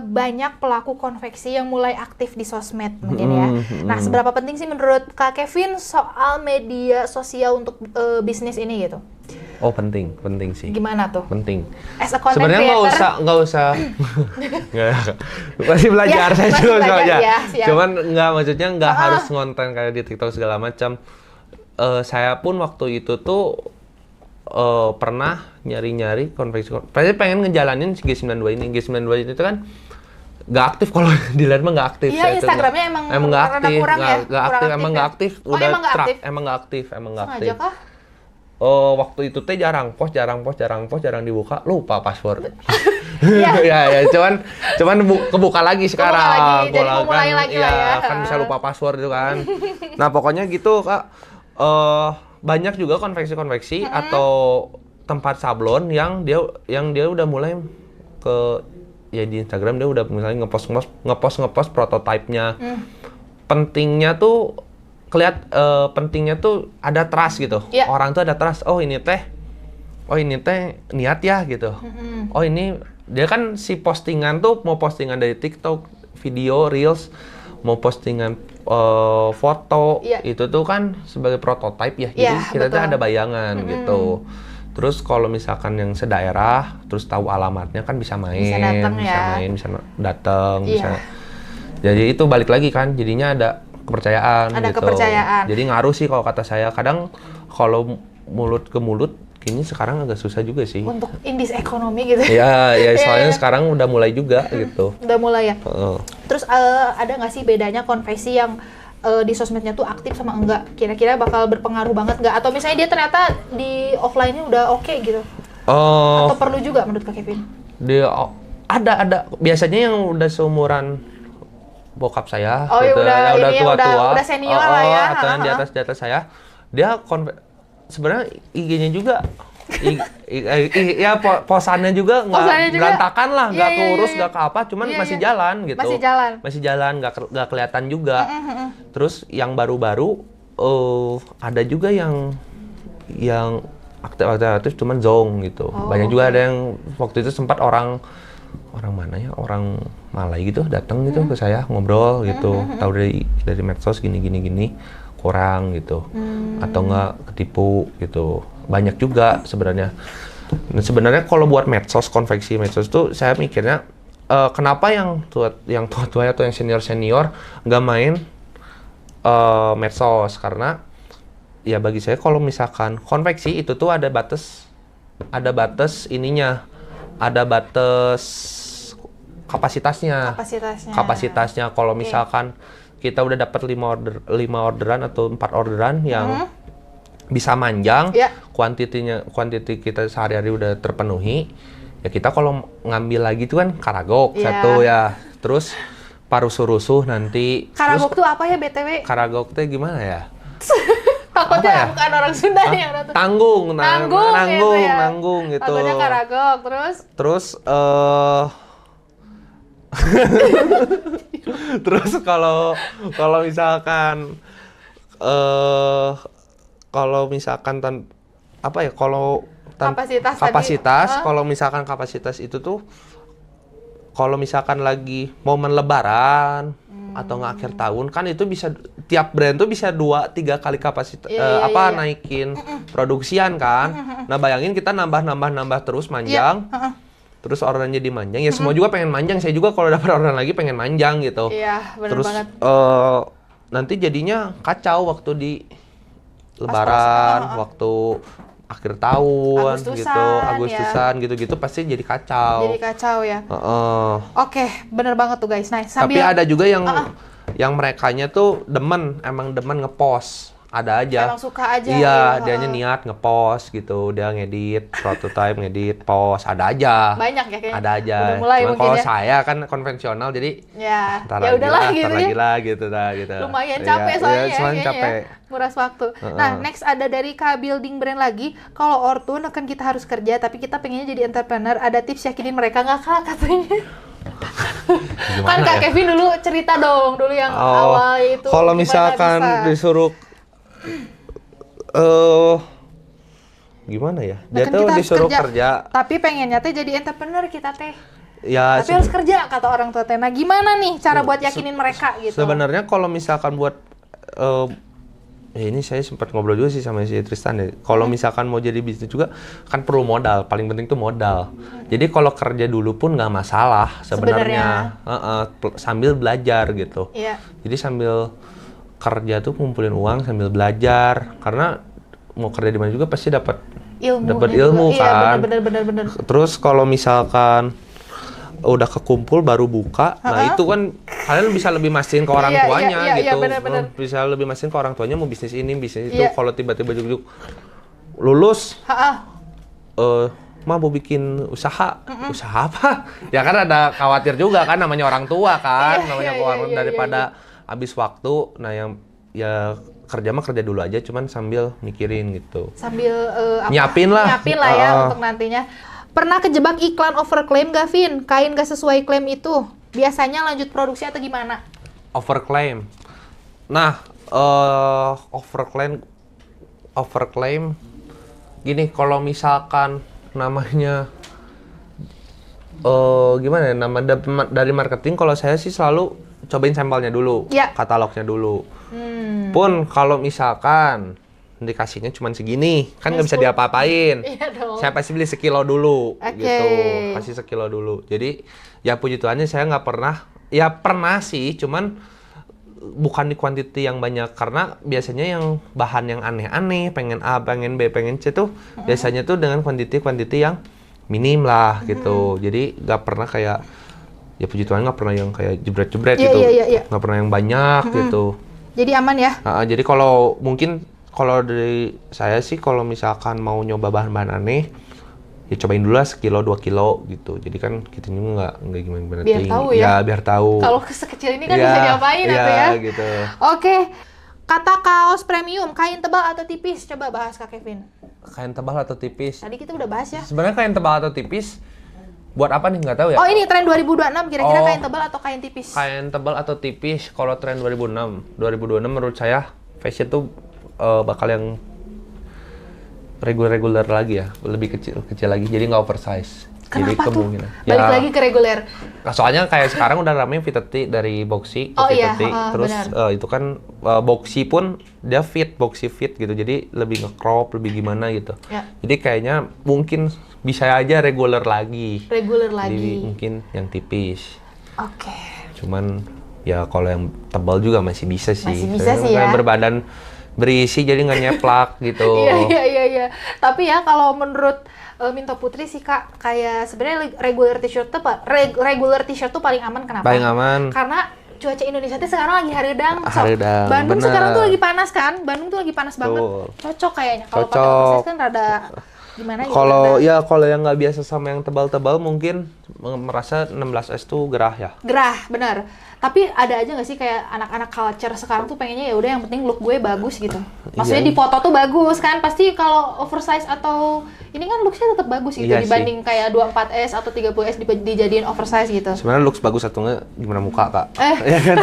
banyak pelaku konveksi yang mulai aktif di sosmed mungkin ya. Nah, seberapa penting sih menurut Kak Kevin soal media sosial untuk bisnis ini gitu? Oh penting sih. Gimana tuh? Penting. As a content sebenarnya nggak usah. Masih belajar saya juga aja. Cuman maksudnya nggak harus ngonten kayak di TikTok segala macam. Saya pun waktu itu tuh pernah nyari-nyari konveksi. Pengen ngejalanin G92 ini. G92 itu kan nggak aktif kalau dilihat mah nggak aktif. Iya, Instagramnya emang nggak aktif, nggak aktif, emang nggak aktif. Udah truck, emang nggak aktif. Sengaja kah? Waktu itu teh jarang dibuka, lupa password. ya, cuman kebuka lagi sekarang. Jadi mau mulai lagi lah ya. Kan bisa lupa password itu kan. Nah pokoknya gitu Kak. banyak juga konveksi-konveksi atau tempat sablon yang dia udah mulai ke ya di Instagram dia udah misalnya ngepost prototipenya. Pentingnya tuh pentingnya tuh ada trust gitu. Orang tuh ada trust. Oh ini teh niat ya gitu. Oh ini dia kan si postingan tuh mau postingan dari TikTok, video, reels, mau postingan foto, itu tuh kan sebagai prototype ya. Jadi kita tuh ada bayangan gitu. Terus kalau misalkan yang sedaerah, terus tahu alamatnya kan bisa main, bisa datang, bisa. Jadi itu balik lagi kan, jadinya ada kepercayaan. Ada gitu. kepercayaan. Jadi ngaruh sih kalau kata saya. Kadang kalau mulut ke mulut, kayaknya sekarang agak susah juga sih. Untuk indis ekonomi gitu. Ya soalnya sekarang udah mulai juga gitu. Udah mulai ya. Terus ada nggak sih bedanya konveksi yang di sosmednya tuh aktif sama enggak? Kira-kira bakal berpengaruh banget nggak? Atau misalnya dia ternyata di offline-nya udah oke gitu? Atau perlu juga menurut Kak Kevin? Ada. Biasanya yang udah seumuran bokap saya, udah tua-tua, udah senior lah ya, atau yang di atas saya, dia sebenarnya IG-nya juga, posannya juga nggak berantakan lah, nggak keurus, nggak ke apa, cuman masih jalan gitu, masih jalan, nggak kelihatan juga. Terus yang baru-baru ada juga yang aktif cuman zong gitu. Banyak juga ada yang waktu itu sempat orang mana ya, orang Malay gitu datang gitu ke saya ngobrol gitu, tahu dari medsos gini kurang gitu, atau nggak ketipu gitu. Banyak juga sebenarnya. Nah, sebenarnya kalau buat konveksi medsos tuh saya mikirnya kenapa yang tua atau yang senior nggak main medsos, karena ya bagi saya kalau misalkan konveksi itu tuh ada batas ininya, ada batas kapasitasnya. Kalau misalkan kita udah dapat 5 orderan atau 4 orderan yang bisa manjang, kuantiti kita sehari-hari udah terpenuhi, ya kita kalau ngambil lagi itu kan karagok satu ya, terus parusuh-rusuh nanti. Karagok tuh apa ya BTW? Karagok tuh gimana ya? Takutnya bukan orang Sunda yang datang. Nanggung gitu. Takutnya karagok, terus terus kalau misalkan kapasitas kalau misalkan kapasitas itu tuh kalau misalkan lagi momen lebaran atau nggak akhir tahun kan itu bisa tiap brand tuh bisa 2-3 kali kapasitas naikin produksian kan. Nah bayangin kita nambah terus manjang. Terus orderannya dimanjang, ya semua juga pengen manjang. Saya juga kalau dapat orderan lagi pengen manjang gitu. Iya, benar terus, banget. Nanti jadinya kacau waktu di Lebaran, waktu akhir tahun, Agustusan, gitu-gitu pasti jadi kacau. Jadi kacau ya. Oke, bener banget tuh guys. Nah, tapi ada juga yang merekanya tuh emang demen ngepost. Ada aja. Emang suka aja. Iya, dianya niat ngepost gitu, dia ngedit, prototype, ngedit, post, ada aja. Banyak ya kayaknya. Ada aja. Udah mulai cuman kalau ya. saya kan konvensional, jadi ya udahlah gitu gitu. Lumayan capek soalnya ya, capek. Nguras waktu. Nah, next ada dari Building Brand lagi. Kalau ortun kan kita harus kerja, tapi kita pengennya jadi entrepreneur. Ada tips yakinin mereka nggak Kak katanya? Kan Kak Kevin dulu cerita dong, dulu yang awal itu. Kalau misalkan disuruh gimana ya? Dia tuh disuruh kerja. Tapi pengennya teh jadi entrepreneur kita teh. Ya, tapi harus kerja kata orang tua teh. Nah, gimana nih cara buat yakinin mereka gitu? Sebenarnya kalau misalkan buat ini saya sempat ngobrol juga sih sama si Tristan ya. Kalau misalkan mau jadi bisnis juga kan perlu modal. Paling penting tuh modal. Jadi kalau kerja dulu pun nggak masalah sebenarnya. Sambil belajar gitu. Iya. Jadi sambil kerja tuh ngumpulin uang sambil belajar, karena mau kerja di mana juga pasti dapat ilmu kan. Iya, bener. Terus kalau misalkan udah kekumpul baru buka, nah itu kan kalian bisa lebih mastiin ke orang tuanya gitu. Bener. Bisa lebih mastiin ke orang tuanya mau bisnis ini, bisnis itu. Kalau tiba-tiba juk lulus, mau bikin usaha apa? Ya kan ada khawatir juga kan, namanya orang tua kan, daripada habis waktu. Nah yang ya kerja mah kerja dulu aja, cuman sambil mikirin gitu. Sambil nyiapin lah ya untuk nantinya. Pernah kejebak iklan overclaim gak, Vin? Kain gak sesuai klaim itu? Biasanya lanjut produksi atau gimana? Overclaim. Nah, overclaim gini, kalau misalkan namanya gimana ya, nama dari marketing, kalau saya sih selalu cobain sampelnya dulu, katalognya dulu. Pun kalau misalkan dikasihnya cuma segini, kan nggak bisa diapa-apain. Iya dong. Saya pasti beli sekilo dulu, gitu. Pasti sekilo dulu. Jadi ya puji Tuhannya saya nggak pernah, ya pernah sih, cuman bukan di kuantiti yang banyak, karena biasanya yang bahan yang aneh-aneh, pengen A, pengen B, pengen C tuh biasanya tuh dengan kuantiti yang minim lah gitu. Jadi nggak pernah kayak, ya puji Tuhan nggak pernah yang kayak jebret-jebret gitu, nggak pernah yang banyak gitu. Jadi aman ya? Jadi kalau dari saya sih, kalau misalkan mau nyoba bahan-bahan aneh, ya cobain dulu lah sekilo 2 kilo gitu. Jadi kan kita juga nggak gimana biar tahu ya. Biar tahu. Kalau sekecil ini kan bisa diapain atau ya? Gitu. Oke. Kata kaos premium, kain tebal atau tipis? Coba bahas Kak Kevin. Kain tebal atau tipis? Tadi kita udah bahas ya. Sebenarnya kain tebal atau tipis buat apa nih, nggak tahu ya? Oh, ini tren 2026, kira-kira kain tebal atau kain tipis? Kain tebal atau tipis, kalau tren 2026 menurut saya fashion tuh bakal yang reguler lagi ya, lebih kecil lagi, jadi nggak oversize. Kenapa jadi tuh? Balik lagi ke reguler. Soalnya kayak sekarang udah rame fitted dari Boxy, terus itu kan Boxy pun dia Boxy fit gitu, jadi lebih nge-crop, lebih gimana gitu. Jadi kayaknya mungkin bisa aja reguler lagi. Jadi mungkin yang tipis. Oke. Cuman ya kalau yang tebal juga masih bisa sih. Masih bisa sih ya. Berbadan berisi jadi nggak nyeplak gitu. Iya. Tapi ya kalau menurut Minto Putri sih Kak, kayak sebenarnya regular t-shirt tuh paling aman. Kenapa? Paling aman. Karena cuaca Indonesia tuh sekarang lagi haredang. Bener. Bandung sekarang tuh lagi panas kan? Bandung tuh lagi panas banget. Cocok kayaknya. Kalau pakai oversize kan rada gimana gitu. Kalau yang nggak biasa sama yang tebal-tebal mungkin merasa 16S tuh gerah ya. Gerah, benar. Tapi ada aja nggak sih kayak anak-anak culture sekarang tuh pengennya ya udah yang penting look gue bagus gitu. Maksudnya di foto tuh bagus kan. Pasti kalau oversize atau ini kan looksnya tetap bagus gitu dibanding kayak 24S atau 30S dijadiin oversize gitu. Sebenarnya looks bagus atau enggak gimana muka Kak? Ya kan?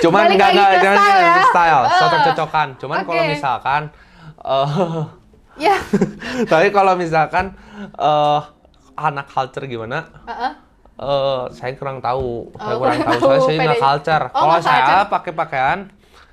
Cuman enggak jangan style, cocok-cocokan. Cuman kalau misalkan tapi kalau misalkan anak culture gimana? Saya kurang tahu. Soalnya saya nggak culture. Kalau saya pakai pakaian,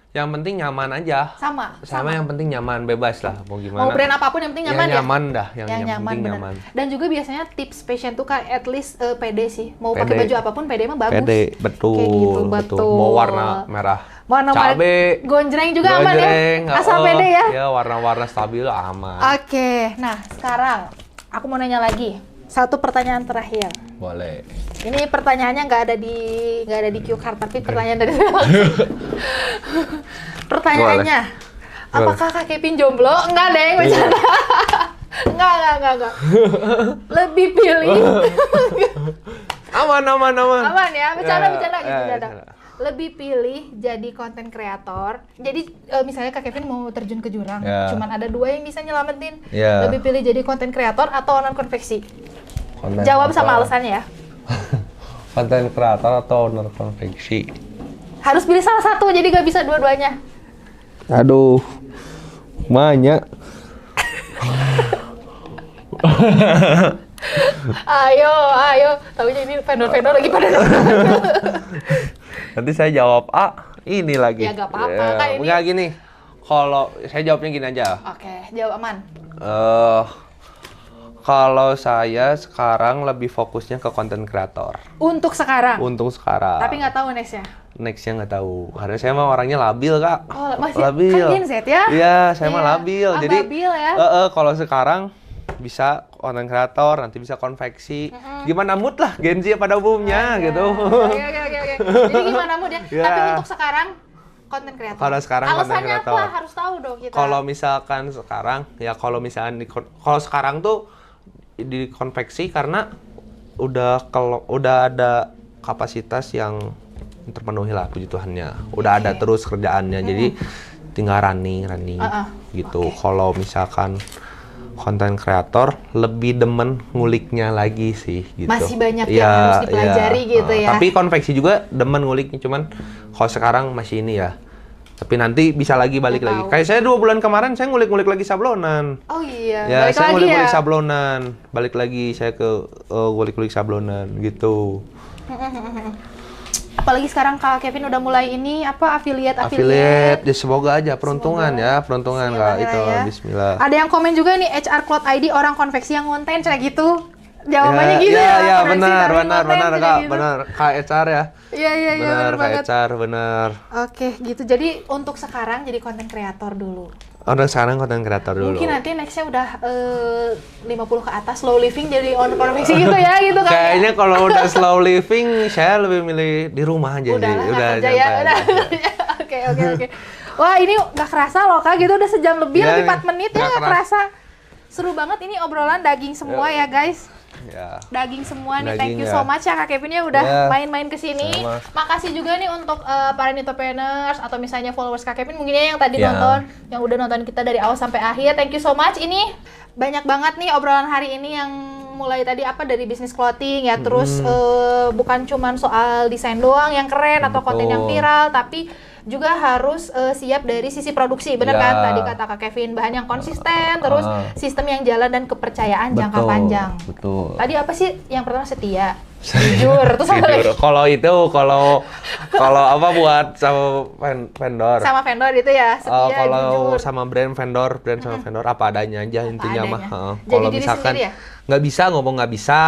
yang penting nyaman aja. Sama yang penting nyaman, bebas lah. Mau gimana? Mau brand apapun yang penting nyaman ya? Nyaman dah, yang nyaman, penting nyaman. Dan juga biasanya tips fashion tuh kayak at least pede sih. Mau pakai baju apapun pede mah bagus. Pede, betul. Kayak gitu, betul. Mau warna merah. Warna cabe, gonjreng juga aman ya? Asal pede ya? Ya, warna-warna stabil aman. Oke, nah sekarang aku mau nanya lagi. Satu pertanyaan terakhir. Boleh. Ini pertanyaannya nggak ada di cue card, tapi pertanyaan dari pertanyaannya. Boleh. Apakah Kak Kevin jomblo? Enggak deh, bercanda. Enggak. Lebih pilih. Aman. Aman ya, bercanda gitu. Lebih pilih jadi konten kreator. Jadi misalnya Kak Kevin mau terjun ke jurang, cuman ada 2 yang bisa nyelamatin. Lebih pilih jadi konten kreator atau owner konveksi? Jawab sama alasannya ya. Konten kreator atau owner konveksi? Harus pilih salah satu, jadi gak bisa dua-duanya. Aduh, banyak. Ayo. Tahunya ini vendor-vendor lagi pada nonton. Nanti saya jawab ini lagi. Ya gak apa-apa. Kan ini... Enggak gini. Kalau saya jawabnya gini aja. Oke, jawab aman. Kalau saya sekarang lebih fokusnya ke konten kreator. Untuk sekarang? Untuk sekarang. Tapi nggak tahu nextnya? Nextnya nggak tahu. Karena saya mah orangnya labil, Kak. Oh, masih labil. Kan Gen Z ya? Iya, saya mah labil. Jadi, labil ya? Kalau sekarang bisa konten kreator, nanti bisa konveksi. Gimana mood lah Gen Z pada umumnya gitu. Oke. Jadi gimana mood ya? Tapi untuk sekarang konten kreator. Kalau sekarang konten kreator. Alasannya apa? Harus tahu dong kita. Kalau misalkan sekarang, ya kalau sekarang tuh di konveksi karena udah ada kapasitas yang terpenuhi lah, puji Tuhannya. Udah ada terus kerjaannya. Jadi tinggal running gitu. Kalau misalkan konten kreator lebih demen nguliknya lagi sih gitu. Masih banyak yang harus dipelajari gitu ya. Tapi konveksi juga demen nguliknya, cuman kalau sekarang masih ini ya. Tapi nanti bisa lagi balik lagi. Kayak saya 2 bulan kemarin saya ngulik-ngulik lagi sablonan. Oh iya. Ya, balik saya lagi ngulik-ngulik ya? sablonan. Balik lagi saya ke ngulik-ngulik sablonan gitu. Apalagi sekarang Kak Kevin udah mulai ini affiliate. Ya semoga aja peruntungan Kak itu ya. bismillah. Ada yang komen juga nih HR Cloud ID orang konveksi yang ngonten kayak gitu. Jawabannya gitu ya. Iya benar Kak, gitu. benar Kak HR ya. Iya Benar Kak banget. HR benar. Oke, gitu. Jadi untuk sekarang jadi konten kreator dulu. Orang sekarang konten kreator dulu. Mungkin nanti nextnya udah 50 ke atas slow living jadi owner konveksi gitu ya gitu kan. Kayaknya kalau udah slow living saya lebih milih di rumah aja udah sih. Udah kerja ya. Oke. Wah, ini nggak kerasa loh Kak, gitu udah sejam lebih, lebih 4 menit ya, nggak kerasa. Seru banget ini obrolan daging semua ya guys. Ya. Daging semua nih, Daging thank you so much ya Kak Kevin ya udah main-main ke sini. Makasih juga nih untuk para Nitopreneurs atau misalnya followers Kak Kevin mungkin ya yang tadi nonton, yang udah nonton kita dari awal sampai akhir. Thank you so much. Ini banyak banget nih obrolan hari ini yang mulai tadi dari bisnis clothing ya, terus bukan cuman soal desain doang yang keren atau konten yang viral, tapi juga harus siap dari sisi produksi, bener kan? Tadi kata Kak Kevin, bahan yang konsisten, terus sistem yang jalan dan kepercayaan jangka panjang. Betul. Tadi apa sih? Yang pertama setia, jujur, terus apa lagi? Kalau apa buat sama vendor. Sama vendor itu ya, setia, kalau jujur. sama brand sama vendor apa adanya aja intinya mah. Jadi Kalau diri misalkan sendiri ya? nggak bisa ngomong nggak bisa,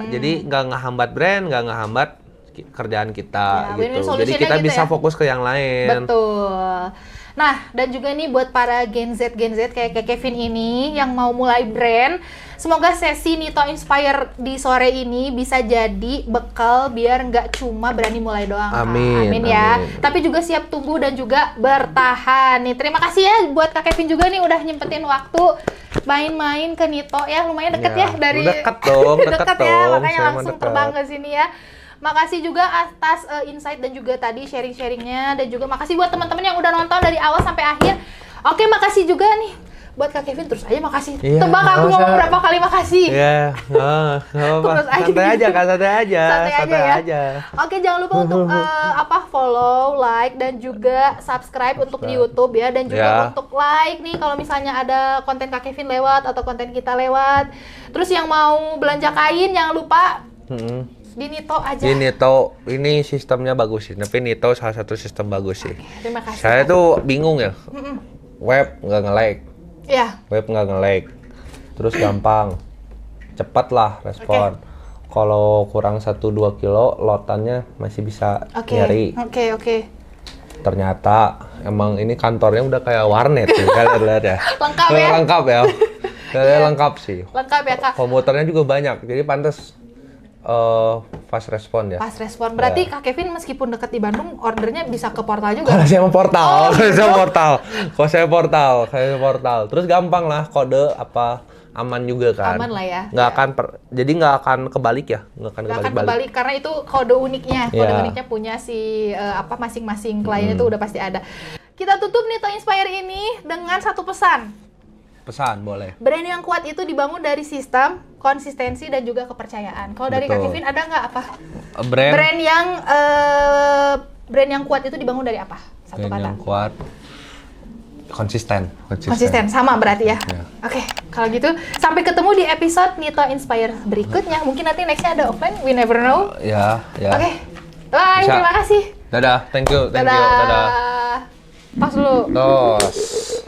jadi nggak ngehambat brand, nggak ngehambat kerjaan kita gitu. Jadi kita gitu bisa ya? fokus ke yang lain. Betul. Nah, dan juga nih buat para Gen Z kayak Kevin ini yang mau mulai brand, semoga sesi Nito Inspire di sore ini bisa jadi bekal biar nggak cuma berani mulai doang. Amin ya. Tapi juga siap tumbuh dan juga bertahan nih. Terima kasih ya buat Kak Kevin juga nih udah nyempetin waktu main-main ke Nito ya, lumayan deket ya dari deket dong, deket ya, makanya saya langsung terbang ke sini ya. Makasih juga atas insight dan juga tadi sharing-sharingnya, dan juga makasih buat teman-teman yang udah nonton dari awal sampai akhir. Oke, makasih juga nih buat Kak Kevin, terus aja makasih. Tebak aku ngomong berapa kali makasih. Iya, terus santai aja Kak, santai aja. Oke, jangan lupa untuk follow, like, dan juga subscribe untuk di YouTube ya, dan juga untuk like nih kalau misalnya ada konten Kak Kevin lewat atau konten kita lewat. Terus yang mau belanja kain jangan lupa di Nito aja. Di Nito ini sistemnya bagus sih, tapi Nito salah satu sistem bagus sih. Terima kasih. Saya tuh bingung ya, web nggak nge-lag. Iya. Web nggak nge-lag, terus gampang, cepat lah respon. Kalau kurang 1-2 kilo, loadannya masih bisa nyari. Oke. Ternyata emang ini kantornya udah kayak warnet ya, kalian lihat ya. Lengkap ya? Lengkap ya. Lengkap sih. Lengkap ya Kak. Komputernya juga banyak, jadi pantas fast respon ya. Fast respon. Berarti Kak Kevin meskipun dekat di Bandung, ordernya bisa ke portal juga? Kalau saya mau portal. Portal. Terus gampang lah, kode apa aman juga kan. Aman lah ya. Jadi nggak akan kebalik ya. Nggak akan kebalik karena itu kode uniknya. Kode uniknya punya si masing-masing klien itu udah pasti ada. Kita tutup nih Nito Inspire ini dengan satu pesan. Pesan boleh. Brand yang kuat itu dibangun dari sistem, konsistensi, dan juga kepercayaan. Kalau dari Kak Kevin ada nggak apa? Brand yang kuat itu dibangun dari apa? Satu kata. Yang kuat, konsisten. Sama berarti ya. Oke, kalau gitu sampai ketemu di episode Nito Inspire berikutnya. Mungkin nanti nextnya ada offline, we never know. Ya. Oke, bye. Terima kasih. Dadah, thank you. Dadah. Pas dulu. Tos.